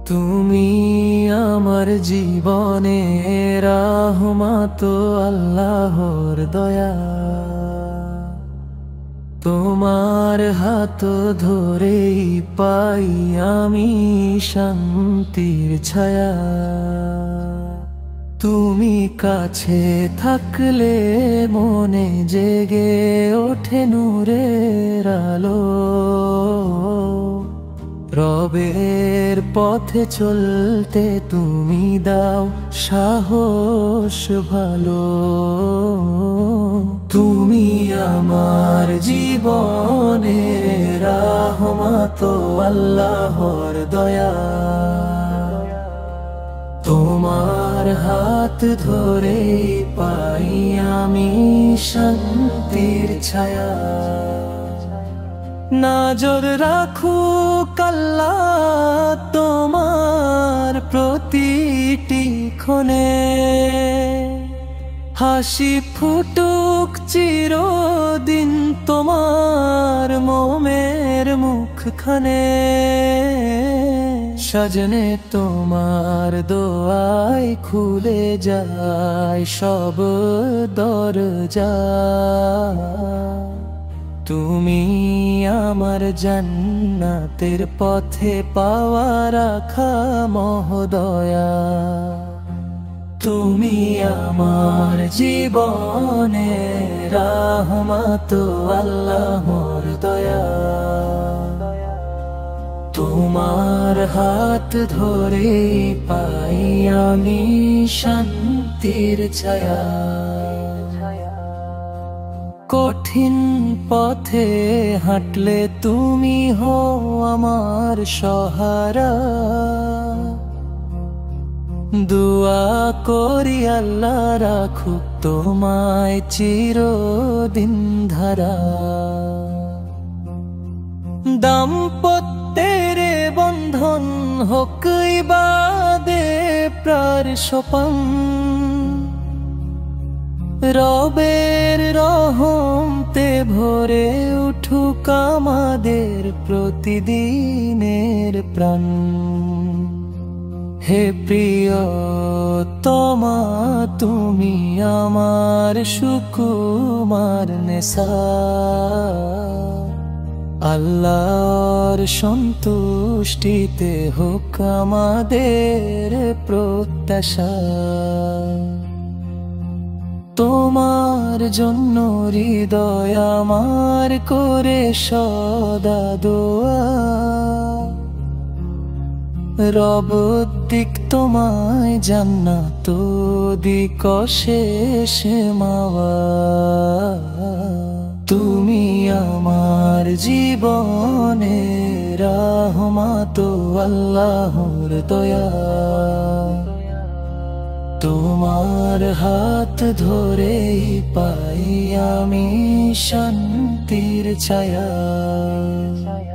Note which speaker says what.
Speaker 1: তুমি আমার জীবনের রহমত, আল্লাহর দয়া। তোমার হাত ধরেই পাই আমি শান্তির ছায়া। তুমি কাছে থাকলে মনে জেগে ওঠে নূরের আলো। রবের পথে চলতে তুমি দাও সাহস ভালো। তুমি আমার জীবনের রহমত, আল্লাহর দয়া। তোমার হাত ধরে পাই আমি শান্তির ছায়া। নজর রাখুক আল্লাহ তোমার প্রতিটি ক্ষণে। হাসি ফুটুক চিরদিন তোমার মোমের মুখখানে। সাজনে তোমার দোয়ায় খুলে যায় সব দরজা। তুমি আমার জান্নাতের পথে পাওয়া রাখা মহোদয়া। তুমি আমার জীবনের রহমত, আল্লাহর দয়া। তোমার হাত ধরে পাই আমি শান্তির ছায়া। কঠিন পথে হাঁটলে তুমি হও আমার সহারা। দুআ করি আল্লাহ রাখুক তোমায় চিরদিন ধারা। দাম্পত্যের বন্ধন হোক ইবাদে প্রার সোপান। রবের রহমতে ভরে উঠুক আমাদের প্রতিদিনের প্রাণ। হে প্রিয়তমা তুমি আমার সুকুমার নেশা। আল্লাহর সন্তুষ্টিতে হোক আমাদের প্রত্যাশা। তোমার জন্য হৃদয় আমার করে সদা দোয়া। রব দিক তোমায় জান্নাত দিক শেষ মাওয়া। তুমি আমার জীবনের রহমত, আল্লাহর দয়া। তোমার হাত ধরেই পাই আমি শান্তির ছায়া।